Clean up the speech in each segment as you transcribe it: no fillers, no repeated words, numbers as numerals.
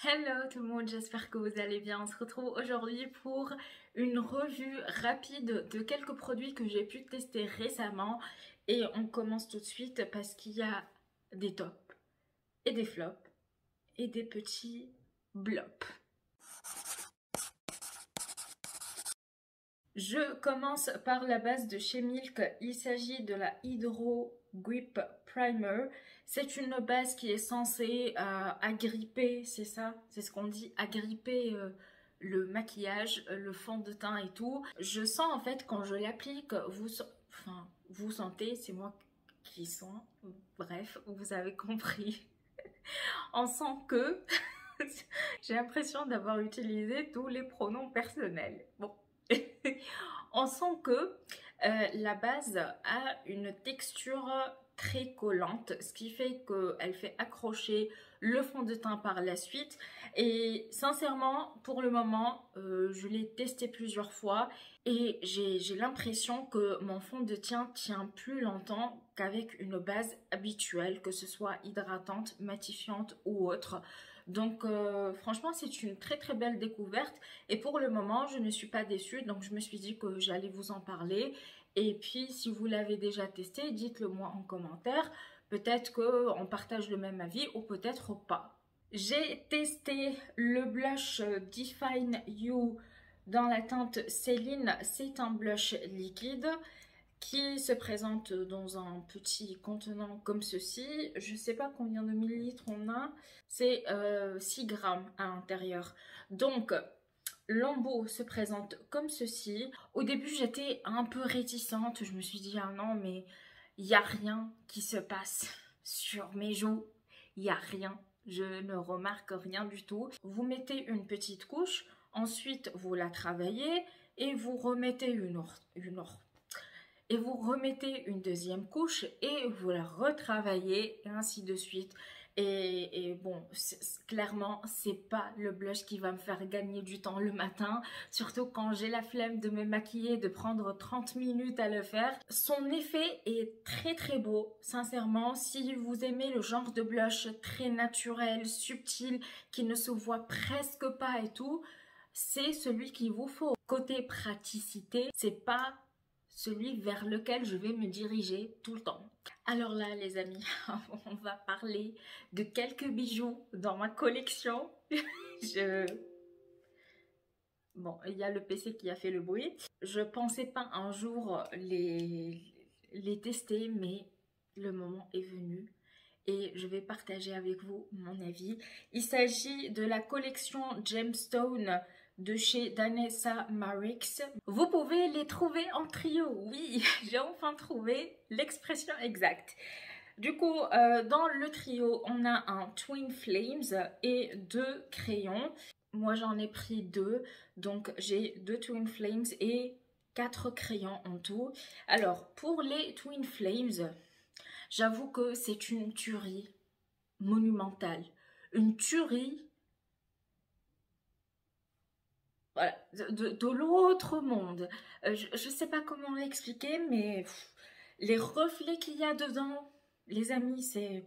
Hello tout le monde, j'espère que vous allez bien. On se retrouve aujourd'hui pour une revue rapide de quelques produits que j'ai pu tester récemment. Et on commence tout de suite parce qu'il y a des tops et des flops et des petits blops. Je commence par la base de chez Milk. Il s'agit de la Hydro Grip Primer. C'est une base qui est censée agripper, c'est ça? C'est ce qu'on dit, agripper le maquillage, le fond de teint et tout. Je sens en fait quand je l'applique, vous sentez, c'est moi qui sens. Bref, vous avez compris. On sent que j'ai l'impression d'avoir utilisé tous les pronoms personnels. Bon. On sent que la base a une texture très collante, ce qui fait qu'elle fait accrocher le fond de teint par la suite. Et sincèrement, pour le moment, je l'ai testé plusieurs fois et j'ai l'impression que mon fond de teint tient plus longtemps qu'avec une base habituelle, que ce soit hydratante, matifiante ou autre. Donc franchement, c'est une très très belle découverte et pour le moment, je ne suis pas déçue, donc je me suis dit que j'allais vous en parler. Et puis, si vous l'avez déjà testé, dites-le moi en commentaire. Peut-être qu'on partage le même avis ou peut-être pas. J'ai testé le blush Define You dans la teinte Céline. C'est un blush liquide qui se présente dans un petit contenant comme ceci. Je ne sais pas combien de millilitres on a. C'est 6 grammes à l'intérieur. Donc, l'embout se présente comme ceci. Au début, j'étais un peu réticente. Je me suis dit, ah non, mais il n'y a rien qui se passe sur mes joues. Il n'y a rien. Je ne remarque rien du tout. Vous mettez une petite couche. Ensuite, vous la travaillez et vous remettez et vous remettez une deuxième couche et vous la retravaillez et ainsi de suite. Et bon, clairement, c'est pas le blush qui va me faire gagner du temps le matin, surtout quand j'ai la flemme de me maquiller, de prendre 30 minutes à le faire. Son effet est très très beau, sincèrement. Si vous aimez le genre de blush très naturel, subtil, qui ne se voit presque pas et tout, c'est celui qu'il vous faut. Côté praticité, c'est pas celui vers lequel je vais me diriger tout le temps. Alors là, les amis, on va parler de quelques bijoux dans ma collection. Bon, il y a le PC qui a fait le bruit. Je pensais pas un jour les tester, mais le moment est venu et je vais partager avec vous mon avis. Il s'agit de la collection Gemstone de chez Danessa Marix. Vous pouvez les trouver en trio. Oui, j'ai enfin trouvé l'expression exacte. Du coup, dans le trio, on a un Twin Flames et 2 crayons. Moi, j'en ai pris 2, donc j'ai 2 Twin Flames et 4 crayons en tout. Alors, pour les Twin Flames, j'avoue que c'est une tuerie monumentale. Une tuerie, voilà, de l'autre monde. Je ne sais pas comment l'expliquer, mais les reflets qu'il y a dedans, les amis, c'est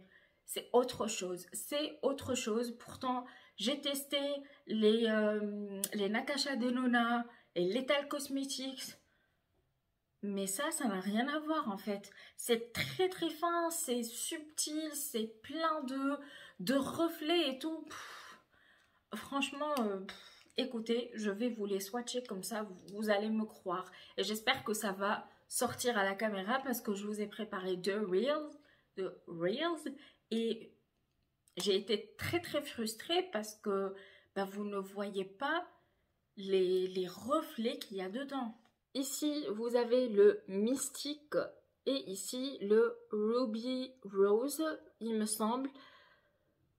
autre chose. C'est autre chose. Pourtant, j'ai testé les Natasha Denona et Lethal Cosmetics. Mais ça n'a rien à voir en fait. C'est très très fin, c'est subtil, c'est plein de reflets et tout. Franchement, écoutez, je vais vous les swatcher comme ça, vous allez me croire. Et j'espère que ça va sortir à la caméra parce que je vous ai préparé deux Reels. Et j'ai été très très frustrée parce que bah, vous ne voyez pas les reflets qu'il y a dedans. Ici, vous avez le Mystique et ici le Ruby Rose, il me semble.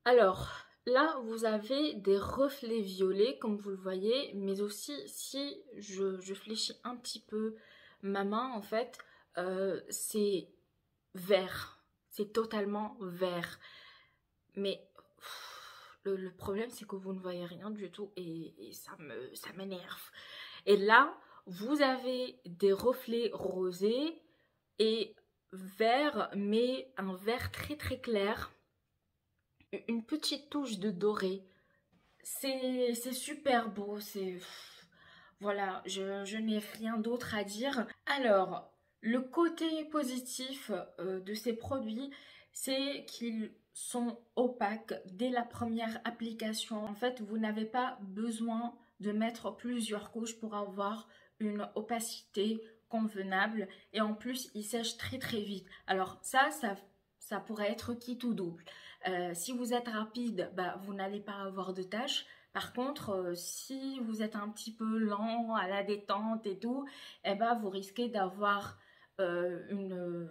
Alors, là, vous avez des reflets violets, comme vous le voyez, mais aussi, si je fléchis un petit peu ma main, en fait, c'est vert. C'est totalement vert. Mais le problème, c'est que vous ne voyez rien du tout et ça m'énerve. Et là, vous avez des reflets rosés et verts, mais un vert très très clair. Une petite touche de doré. C'est super beau, c'est... Voilà, je n'ai rien d'autre à dire. Alors, le côté positif de ces produits, c'est qu'ils sont opaques dès la première application. En fait, vous n'avez pas besoin de mettre plusieurs couches pour avoir une opacité convenable. Et en plus, ils sèchent très très vite. Alors ça pourrait être qui tout double. Si vous êtes rapide, bah, vous n'allez pas avoir de tâches. Par contre, si vous êtes un petit peu lent à la détente et tout, eh ben, vous risquez d'avoir une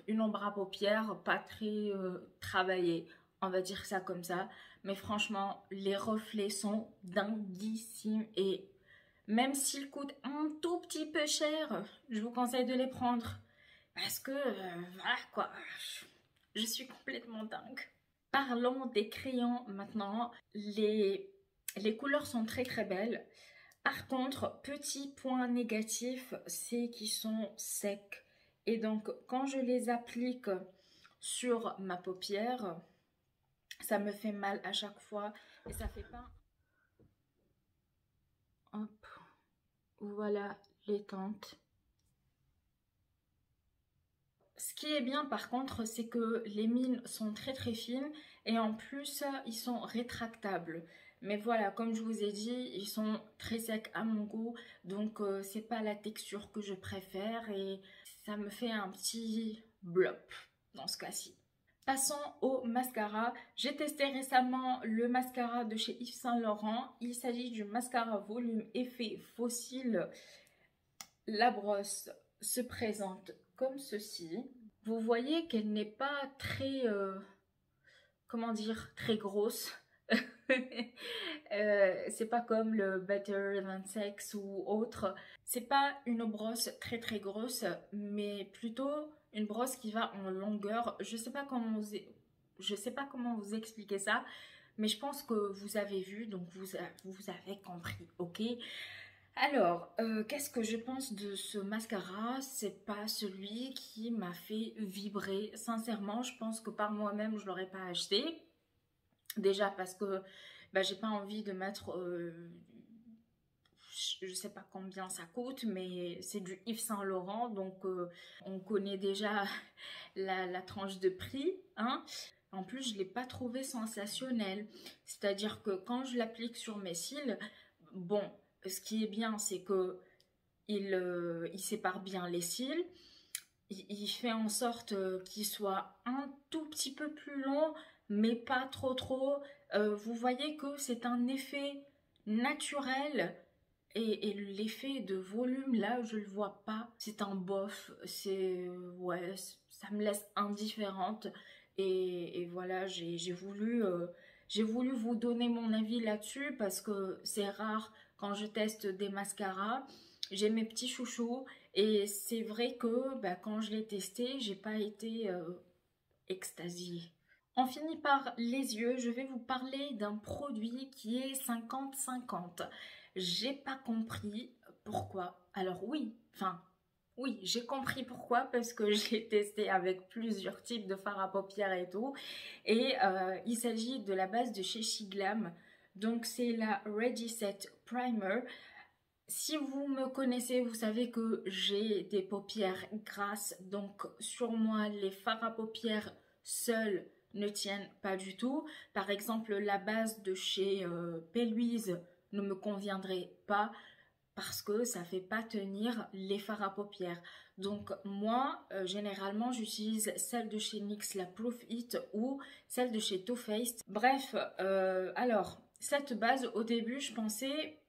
ombre à paupières pas très travaillée. On va dire ça comme ça. Mais franchement, les reflets sont dinguissimes et même s'ils coûtent un tout petit peu cher, je vous conseille de les prendre. Parce que, voilà quoi, je suis complètement dingue. Parlons des crayons maintenant. Les couleurs sont très très belles. Par contre, petit point négatif, c'est qu'ils sont secs. Et donc, quand je les applique sur ma paupière, ça me fait mal à chaque fois. Et ça fait pas... Hop, voilà les teintes. Ce qui est bien par contre, c'est que les mines sont très très fines et en plus ils sont rétractables. Mais voilà, comme je vous ai dit, ils sont très secs à mon goût, donc c'est pas la texture que je préfère et ça me fait un petit blop dans ce cas-ci. Passons au mascara. J'ai testé récemment le mascara de chez Yves Saint Laurent. Il s'agit du mascara volume effet fossile. La brosse se présente comme ceci. Vous voyez qu'elle n'est pas très, comment dire, très grosse. C'est pas comme le Better Than Sex ou autre. C'est pas une brosse très très grosse, mais plutôt une brosse qui va en longueur. Je sais pas comment vous expliquer ça, mais je pense que vous avez vu, donc vous avez compris, ok? Alors, qu'est-ce que je pense de ce mascara? C'est pas celui qui m'a fait vibrer. Sincèrement, je pense que par moi-même, je l'aurais pas acheté. Déjà parce que bah, j'ai pas envie de mettre... je sais pas combien ça coûte, mais c'est du Yves Saint Laurent, donc on connaît déjà la tranche de prix, hein. En plus, je l'ai pas trouvé sensationnel. C'est-à-dire que quand je l'applique sur mes cils, bon, ce qui est bien, c'est que il sépare bien les cils. Il fait en sorte qu'il soit un tout petit peu plus long, mais pas trop trop. Vous voyez que c'est un effet naturel. Et l'effet de volume, là, je le vois pas. C'est un bof. Ouais, ça me laisse indifférente. Et voilà, j'ai voulu vous donner mon avis là-dessus parce que c'est rare quand je teste des mascaras. J'ai mes petits chouchous et c'est vrai que bah, quand je l'ai testé, j'ai pas été extasiée. On finit par les yeux. Je vais vous parler d'un produit qui est 50-50. J'ai pas compris pourquoi. Alors oui, j'ai compris pourquoi parce que j'ai testé avec plusieurs types de fard à paupières et tout. Et il s'agit de la base de chez Shiglam. Donc c'est la Ready Set Primer. Si vous me connaissez, vous savez que j'ai des paupières grasses. Donc sur moi, les fards à paupières seuls ne tiennent pas du tout. Par exemple, la base de chez P. ne me conviendrait pas parce que ça fait pas tenir les fards à paupières. Donc moi, généralement, j'utilise celle de chez NYX, la Proof It, ou celle de chez Too Faced. Bref, alors, cette base, au début, je pensais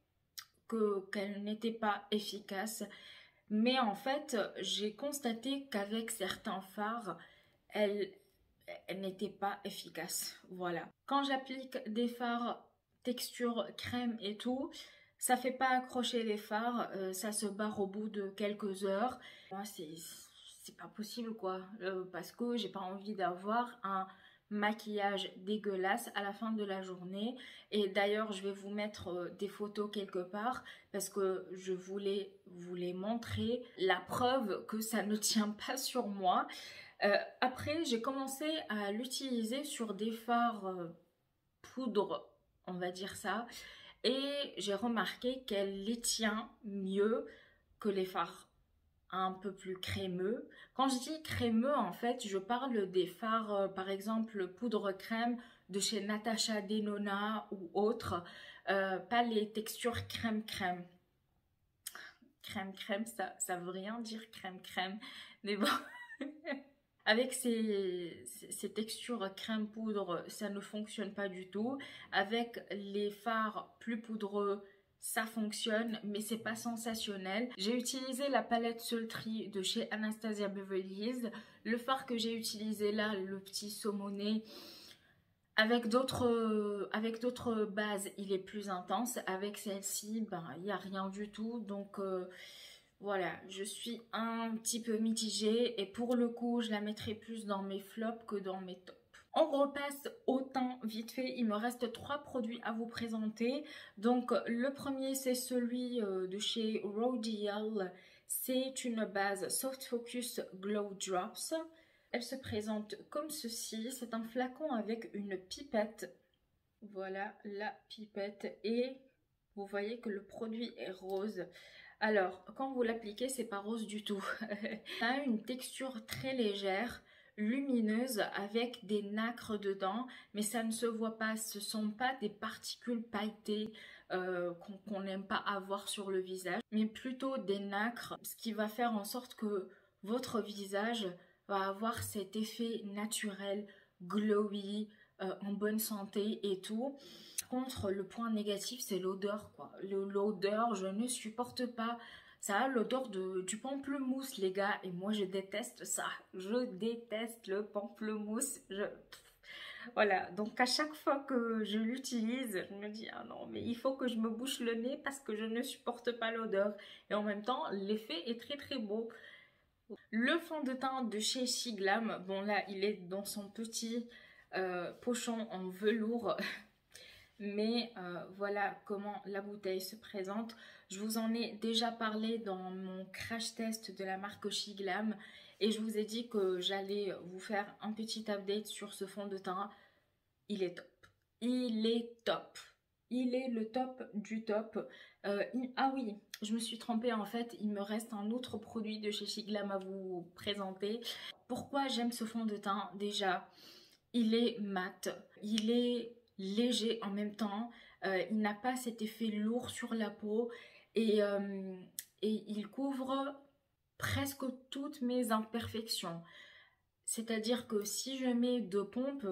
qu'elle n'était pas efficace. Mais en fait, j'ai constaté qu'avec certains fards, elle, elle n'était pas efficace. Voilà. Quand j'applique des fards texture crème et tout, ça fait pas accrocher les fards, ça se barre au bout de quelques heures. Moi, c'est pas possible quoi, parce que j'ai pas envie d'avoir un maquillage dégueulasse à la fin de la journée. Et d'ailleurs, je vais vous mettre des photos quelque part parce que je voulais vous les montrer, la preuve que ça ne tient pas sur moi. Après, j'ai commencé à l'utiliser sur des fards poudre on va dire ça. Et j'ai remarqué qu'elle les tient mieux que les fards un peu plus crémeux. Quand je dis crémeux, en fait, je parle des fards, par exemple, poudre crème de chez Natasha Denona ou autres, pas les textures crème-crème. Crème-crème, ça veut rien dire crème-crème, mais bon. Avec ces textures crème poudre, ça ne fonctionne pas du tout. Avec les fards plus poudreux, ça fonctionne, mais c'est pas sensationnel. J'ai utilisé la palette Sultry de chez Anastasia Beverly Hills. Le fard que j'ai utilisé là, le petit saumoné, avec d'autres bases, il est plus intense. Avec celle-ci, ben, il n'y a rien du tout. Donc, voilà, je suis un petit peu mitigée. Et pour le coup, je la mettrai plus dans mes flops que dans mes tops. On repasse au teint vite fait. Il me reste 3 produits à vous présenter. Donc, le premier, c'est celui de chez Rodial. C'est une base Soft Focus Glow Drops. Elle se présente comme ceci. C'est un flacon avec une pipette. Voilà la pipette. Et vous voyez que le produit est rose. Alors, quand vous l'appliquez, c'est pas rose du tout. Ça a une texture très légère, lumineuse, avec des nacres dedans. Mais ça ne se voit pas. Ce ne sont pas des particules pailletées qu'on n'aime pas avoir sur le visage. Mais plutôt des nacres. Ce qui va faire en sorte que votre visage va avoir cet effet naturel, glowy, en bonne santé et tout. Par contre, le point négatif, c'est l'odeur, quoi. L'odeur, je ne supporte pas. Ça a l'odeur du pamplemousse, les gars. Et moi, je déteste ça. Je déteste le pamplemousse. Voilà, donc à chaque fois que je l'utilise, je me dis, ah non, mais il faut que je me bouche le nez parce que je ne supporte pas l'odeur. Et en même temps, l'effet est très très beau. Le fond de teint de chez Shiglam, bon là il est dans son petit pochon en velours, mais voilà comment la bouteille se présente. Je vous en ai déjà parlé dans mon crash test de la marque Shiglam et je vous ai dit que j'allais vous faire un petit update sur ce fond de teint. Il est top, il est top. Il est le top du top. Ah oui, je me suis trompée en fait. Il me reste un autre produit de chez Shiglam à vous présenter. Pourquoi j'aime ce fond de teint? Déjà, il est mat. Il est léger en même temps. Il n'a pas cet effet lourd sur la peau. Et il couvre presque toutes mes imperfections. C'est-à-dire que si je mets 2 pompes,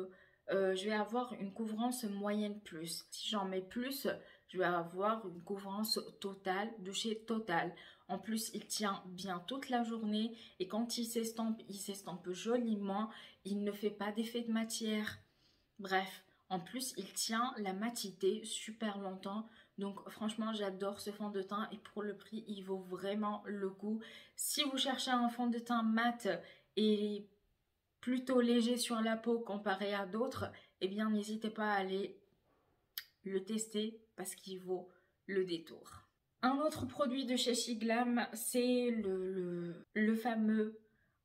je vais avoir une couvrance moyenne plus. Si j'en mets plus, je vais avoir une couvrance totale de chez Total. En plus, il tient bien toute la journée et quand il s'estampe joliment. Il ne fait pas d'effet de matière. Bref, en plus, il tient la matité super longtemps. Donc franchement, j'adore ce fond de teint et pour le prix, il vaut vraiment le coup. Si vous cherchez un fond de teint mat et plutôt léger sur la peau comparé à d'autres, eh bien n'hésitez pas à aller le tester parce qu'il vaut le détour. Un autre produit de chez Shiglam, c'est le fameux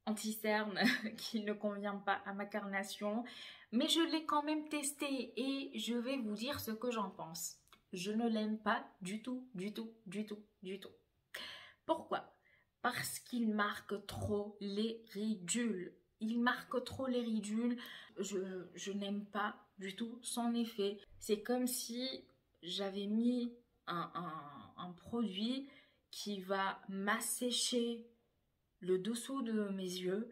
anti-cerne qui ne convient pas à ma carnation, mais je l'ai quand même testé et je vais vous dire ce que j'en pense. Je ne l'aime pas du tout, du tout, du tout, du tout. Pourquoi? Parce qu'il marque trop les ridules. Il marque trop les ridules. Je n'aime pas du tout son effet. C'est comme si j'avais mis un produit qui va m'assécher le dessous de mes yeux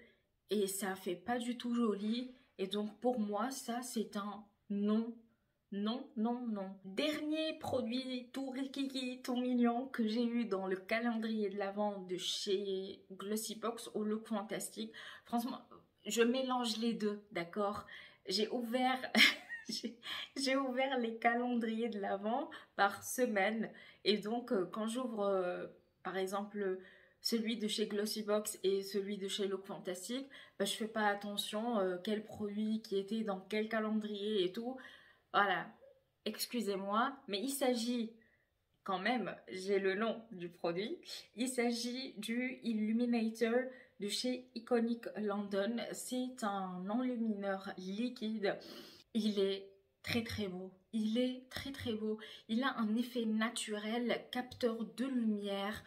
et ça fait pas du tout joli. Et donc pour moi, ça c'est un non. Non, non, non. Dernier produit tout rikiki, tout mignon que j'ai eu dans le calendrier de l'Avent de chez Glossybox au look fantastique. Franchement, je mélange les deux, d'accord? J'ai ouvert, j'ai ouvert les calendriers de l'Avent par semaine. Et donc, quand j'ouvre, par exemple, celui de chez Glossybox et celui de chez Look Fantastic, bah, je fais pas attention quel produit qui était dans quel calendrier et tout. Voilà, excusez-moi, mais il s'agit quand même, j'ai le nom du produit, il s'agit du Illuminator de chez Iconic London. C'est un enlumineur liquide, il est très très beau, il est très très beau. Il a un effet naturel, capteur de lumière,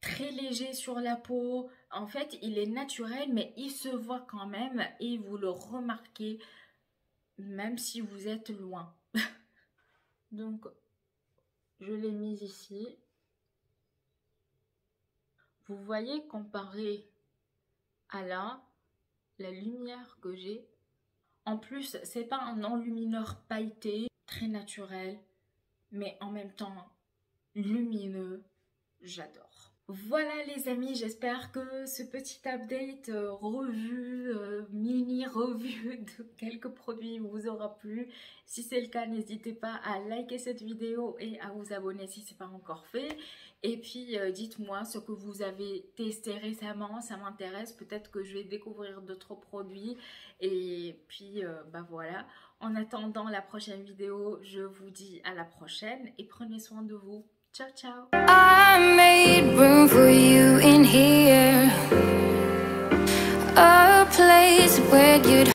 très léger sur la peau. En fait, il est naturel, mais il se voit quand même et vous le remarquez même si vous êtes loin. Donc, je l'ai mis ici. Vous voyez, comparé à là, la lumière que j'ai. En plus, c'est pas un enlumineur pailleté, très naturel, mais en même temps lumineux. J'adore. Voilà les amis, j'espère que ce petit update mini revue de quelques produits vous aura plu. Si c'est le cas, n'hésitez pas à liker cette vidéo et à vous abonner si ce n'est pas encore fait. Et puis dites-moi ce que vous avez testé récemment, ça m'intéresse. Peut-être que je vais découvrir d'autres produits. Et puis bah voilà. En attendant la prochaine vidéo, je vous dis à la prochaine et prenez soin de vous. Ciao, ciao. I made room for you in here, a place where you'd